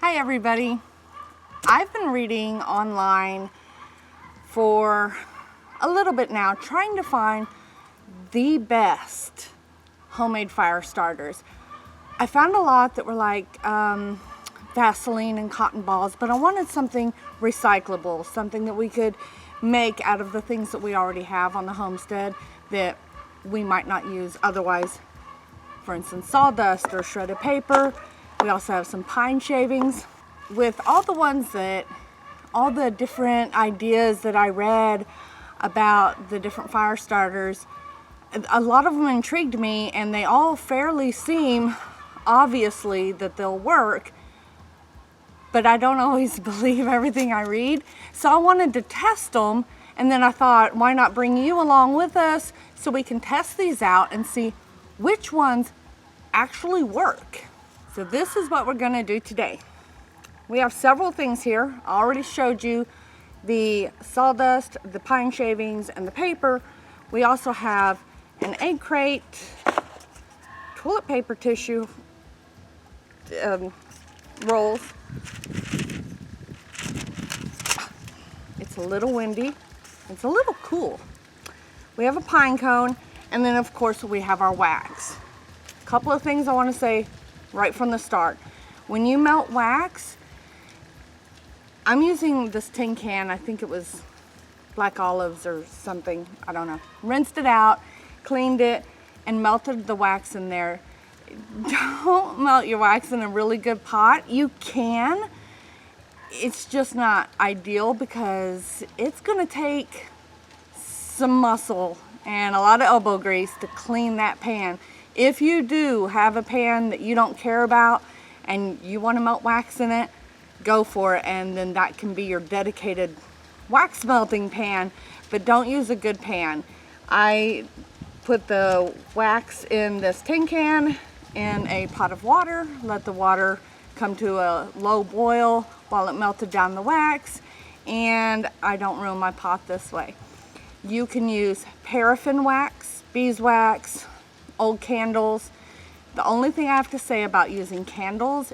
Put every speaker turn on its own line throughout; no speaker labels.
Hi everybody. I've been reading online for a little bit now, trying to find the best homemade fire starters. I found a lot that were like Vaseline and cotton balls, but I wanted something recyclable, something that we could make out of the things that we already have on the homestead that we might not use otherwise. For instance, sawdust or shredded paper. We also have some pine shavings. With all the different ideas that I read about the different fire starters, a lot of them intrigued me, and they all fairly seem obviously that they'll work, but I don't always believe everything I read. So I wanted to test them, and then I thought, why not bring you along with us so we can test these out and see which ones actually work. So this is what we're gonna do today. We have several things here. I already showed you the sawdust, the pine shavings, and the paper. We also have an egg crate, toilet paper tissue rolls. It's a little windy. It's a little cool. We have a pine cone, and then of course we have our wax. A couple of things I want to say right from the start. When you melt wax, I'm using this tin can, I think it was Black Olives or something, I don't know. Rinsed it out, cleaned it, and melted the wax in there. Don't melt your wax in a really good pot. You can. It's just not ideal because it's gonna take some muscle and a lot of elbow grease to clean that pan. If you do have a pan that you don't care about and you want to melt wax in it, go for it, and then that can be your dedicated wax melting pan, but don't use a good pan. I put the wax in this tin can in a pot of water, let the water come to a low boil while it melted down the wax, and I don't ruin my pot this way. You can use paraffin wax, beeswax, old candles. The only thing I have to say about using candles,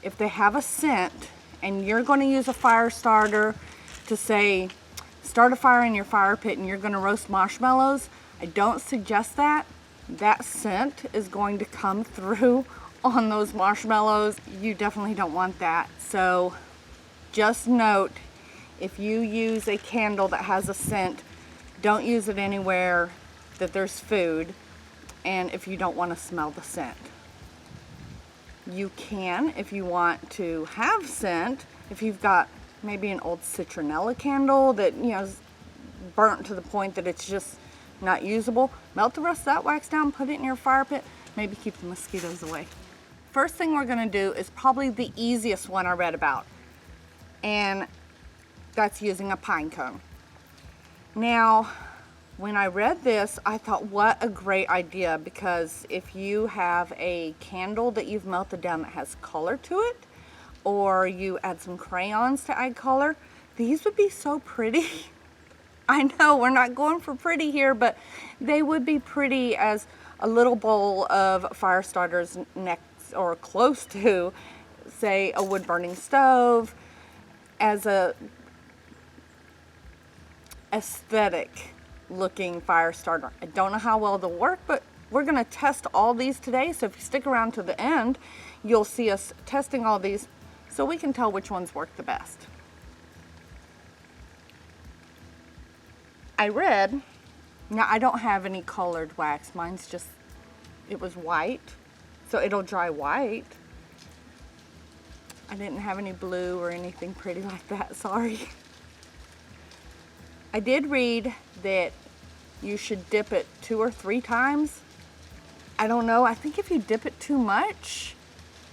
if they have a scent and you're going to use a fire starter to say start a fire in your fire pit and you're going to roast marshmallows, I don't suggest that. That scent is going to come through on those marshmallows. You definitely don't want that. So just note, if you use a candle that has a scent, don't use it anywhere that there's food, and if you don't want to smell the scent. You can, if you want to have scent, if you've got maybe an old citronella candle that, you know, is burnt to the point that it's just not usable, melt the rest of that wax down, put it in your fire pit, maybe keep the mosquitoes away. First thing we're gonna do is probably the easiest one I read about, and that's using a pine cone. Now, when I read this, I thought, what a great idea, because if you have a candle that you've melted down that has color to it, or you add some crayons to add color, these would be so pretty. I know we're not going for pretty here, but they would be pretty as a little bowl of fire starters next or close to, say, a wood burning stove, as a aesthetic looking fire starter. I don't know how well they'll work, but we're going to test all these today. So if you stick around to the end, you'll see us testing all these so we can tell which ones work the best. I read, now I don't have any colored wax. Mine's just, it was white, so it'll dry white. I didn't have any blue or anything pretty like that, sorry. I did read that you should dip it 2 or 3 times. I don't know, I think if you dip it too much,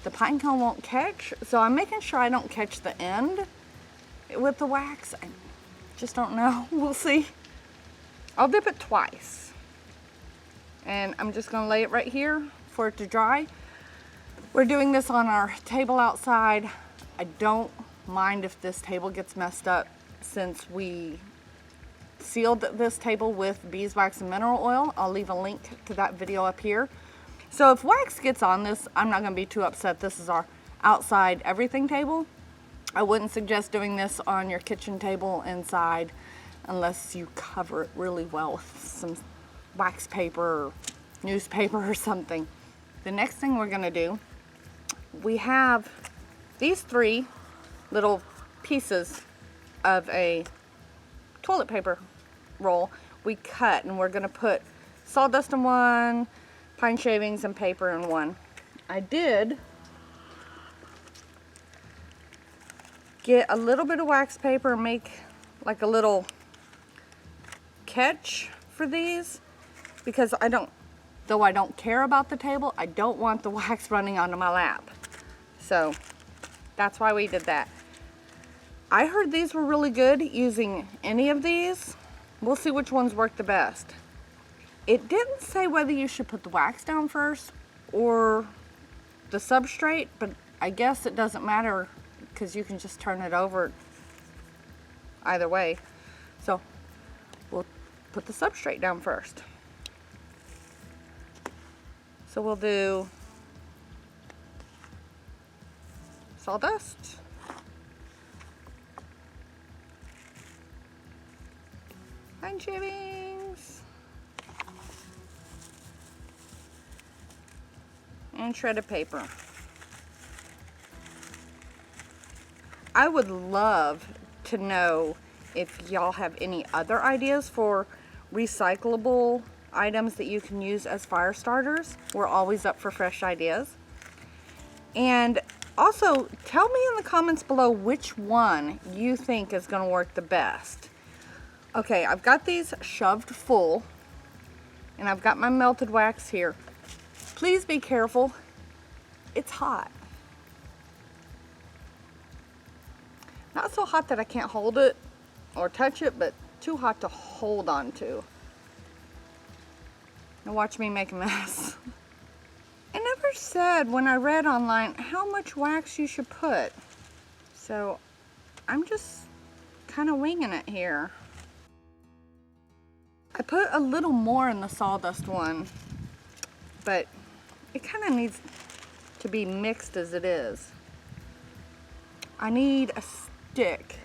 the pine cone won't catch. So I'm making sure I don't catch the end with the wax. I just don't know, we'll see. I'll dip it twice. And I'm just gonna lay it right here for it to dry. We're doing this on our table outside. I don't mind if this table gets messed up, since we sealed this table with beeswax and mineral oil. I'll leave a link to that video up here. So if wax gets on this, I'm not going to be too upset. This is our outside everything table. I wouldn't suggest doing this on your kitchen table inside unless you cover it really well with some wax paper or newspaper or something. The next thing we're gonna do, we have these 3 little pieces of a toilet paper roll we cut, and we're gonna put sawdust in one, pine shavings and paper in one. I did get a little bit of wax paper and make like a little catch for these, because though I don't care about the table, I don't want the wax running onto my lap. So that's why we did that. I heard these were really good using any of these. We'll see which ones work the best. It didn't say whether you should put the wax down first or the substrate, but I guess it doesn't matter because you can just turn it over either way. So we'll put the substrate down first. So we'll do sawdust, pine shavings, and shredded paper. I would love to know if y'all have any other ideas for recyclable items that you can use as fire starters. We're always up for fresh ideas. And also, tell me in the comments below which one you think is going to work the best. Okay, I've got these shoved full, and I've got my melted wax here. Please be careful. It's hot. Not so hot that I can't hold it or touch it, but too hot to hold on to. Now watch me make a mess. It never said when I read online how much wax you should put. So I'm just kind of winging it here. I put a little more in the sawdust one, but it kind of needs to be mixed as it is. I need a stick.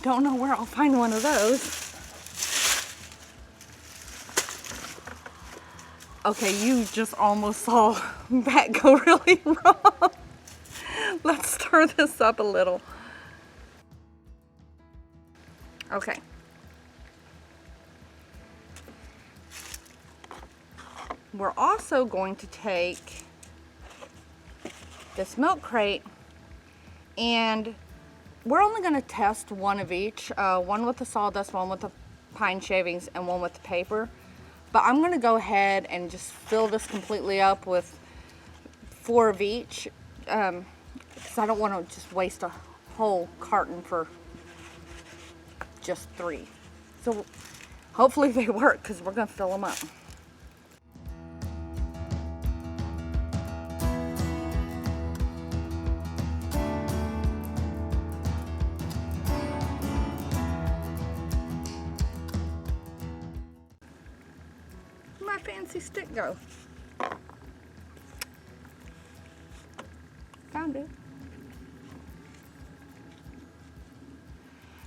Don't know where I'll find one of those. Okay, you just almost saw that go really wrong. Let's stir this up a little. Okay. We're also going to take this milk crate, and we're only going to test one of each, one with the sawdust, one with the pine shavings, and one with the paper. But I'm going to go ahead and just fill this completely up with 4 of each, because I don't want to just waste a whole carton for just 3. So hopefully they work, because we're going to fill them up. My fancy stick go? Found it.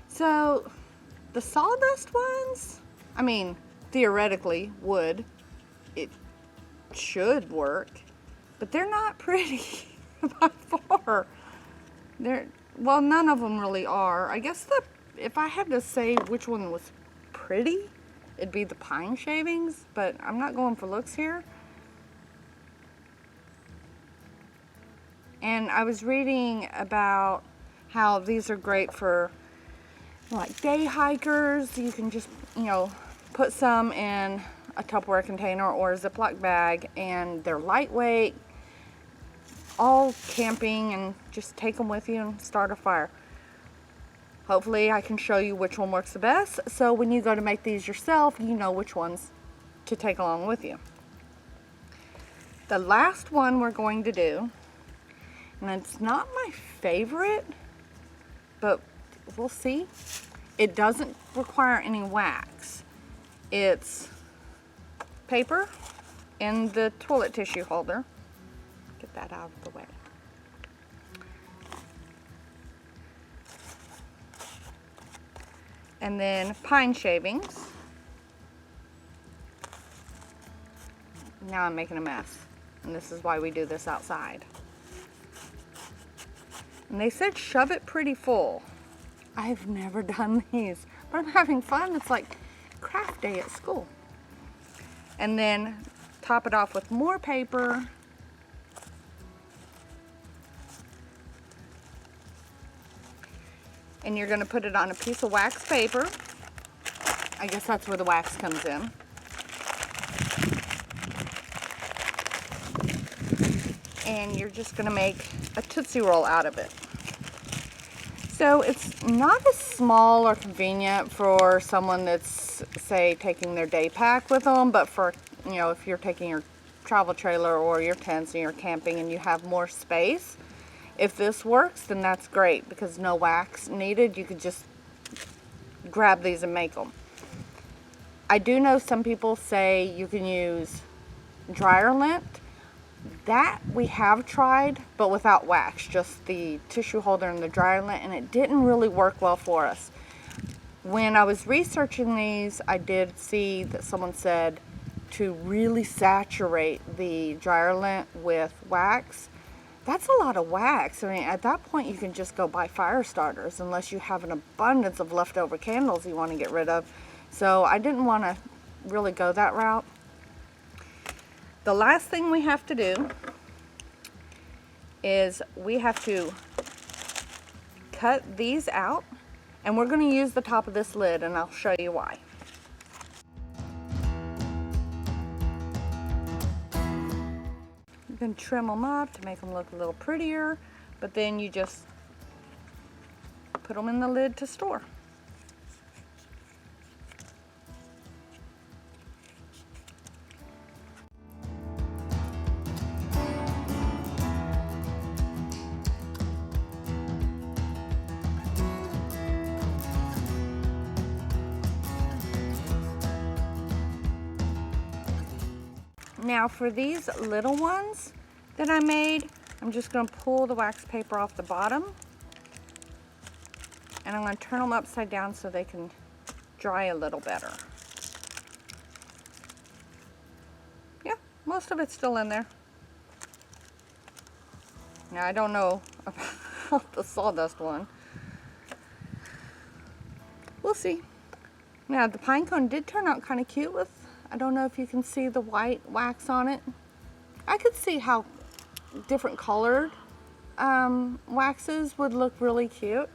So the sawdust ones, I mean, theoretically would. It should work, but they're not pretty by far. Well, none of them really are. I guess if I had to say which one was pretty, it'd be the pine shavings, but I'm not going for looks here. And I was reading about how these are great for like day hikers. You can just, put some in a Tupperware container or a Ziploc bag, and they're lightweight, all camping, and just take them with you and start a fire. Hopefully I can show you which one works the best, so when you go to make these yourself, you know which ones to take along with you. The last one we're going to do, and it's not my favorite, but we'll see. It doesn't require any wax. It's paper in the toilet tissue holder, Get that out of the way. And then pine shavings. Now I'm making a mess, and this is why we do this outside. And they said shove it pretty full. I've never done these, but I'm having fun. It's like craft day at school. And then top it off with more paper. And you're gonna put it on a piece of wax paper. I guess that's where the wax comes in. And you're just gonna make a Tootsie Roll out of it. So it's not as small or convenient for someone that's, say, taking their day pack with them, but for, you know, if you're taking your travel trailer or your tents and you're camping and you have more space, if this works, then that's great because no wax needed. You could just grab these and make them. I do know some people say you can use dryer lint. That we have tried, but without wax, just the tissue holder and the dryer lint, and it didn't really work well for us. When I was researching these, I did see that someone said to really saturate the dryer lint with wax. That's a lot of wax. I mean, at that point you can just go buy fire starters unless you have an abundance of leftover candles you want to get rid of. So I didn't want to really go that route. The last thing we have to do is we have to cut these out, and we're going to use the top of this lid, and I'll show you why. You can trim them up to make them look a little prettier, but then you just put them in the lid to store. Now for these little ones that I made, I'm just going to pull the wax paper off the bottom, and I'm going to turn them upside down so they can dry a little better. Yeah, most of it's still in there. Now I don't know about the sawdust one. We'll see. Now the pine cone did turn out kind of cute with, I don't know if you can see the white wax on it. I could see how different colored waxes would look really cute.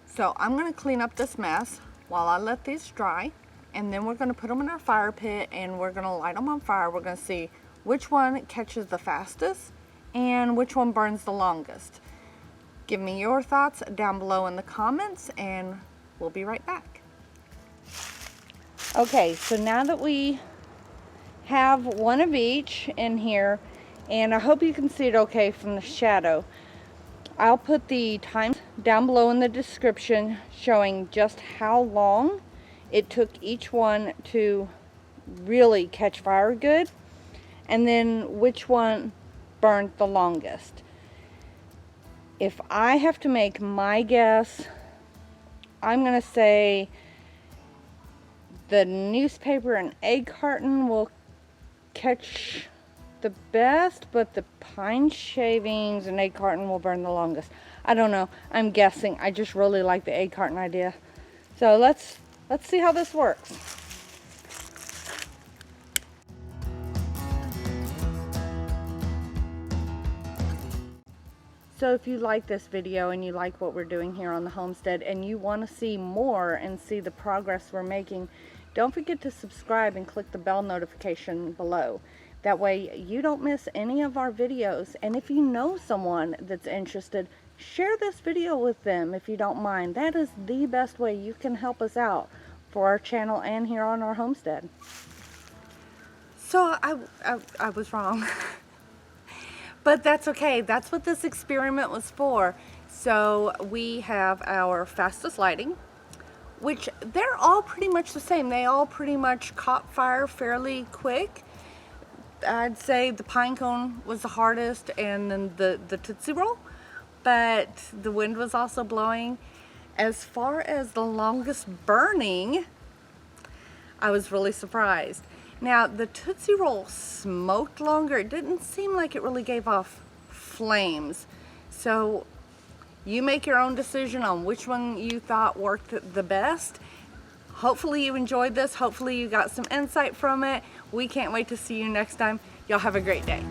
So I'm going to clean up this mess while I let these dry, and then we're going to put them in our fire pit and we're going to light them on fire. We're going to see which one catches the fastest and which one burns the longest. Give me your thoughts down below in the comments, and we'll be right back. Okay, so now that we have one of each in here, and I hope you can see it okay from the shadow, I'll put the times down below in the description showing just how long it took each one to really catch fire good, and then which one burned the longest. If I have to make my guess, I'm going to say the newspaper and egg carton will catch the best, but the pine shavings and egg carton will burn the longest. I don't know. I'm guessing. I just really like the egg carton idea. So let's see how this works. So if you like this video and you like what we're doing here on the homestead and you want to see more and see the progress we're making, don't forget to subscribe and click the bell notification below. That way you don't miss any of our videos. And if you know someone that's interested, share this video with them if you don't mind. That is the best way you can help us out for our channel and here on our homestead. So I was wrong. But that's okay. That's what this experiment was for. So we have our fastest lighting, which they're all pretty much the same. They all pretty much caught fire fairly quick. I'd say the pine cone was the hardest, and then the Tootsie Roll, but the wind was also blowing. As far as the longest burning, I was really surprised. Now, the Tootsie Roll smoked longer. It didn't seem like it really gave off flames. So you make your own decision on which one you thought worked the best. Hopefully you enjoyed this. Hopefully you got some insight from it. We can't wait to see you next time. Y'all have a great day.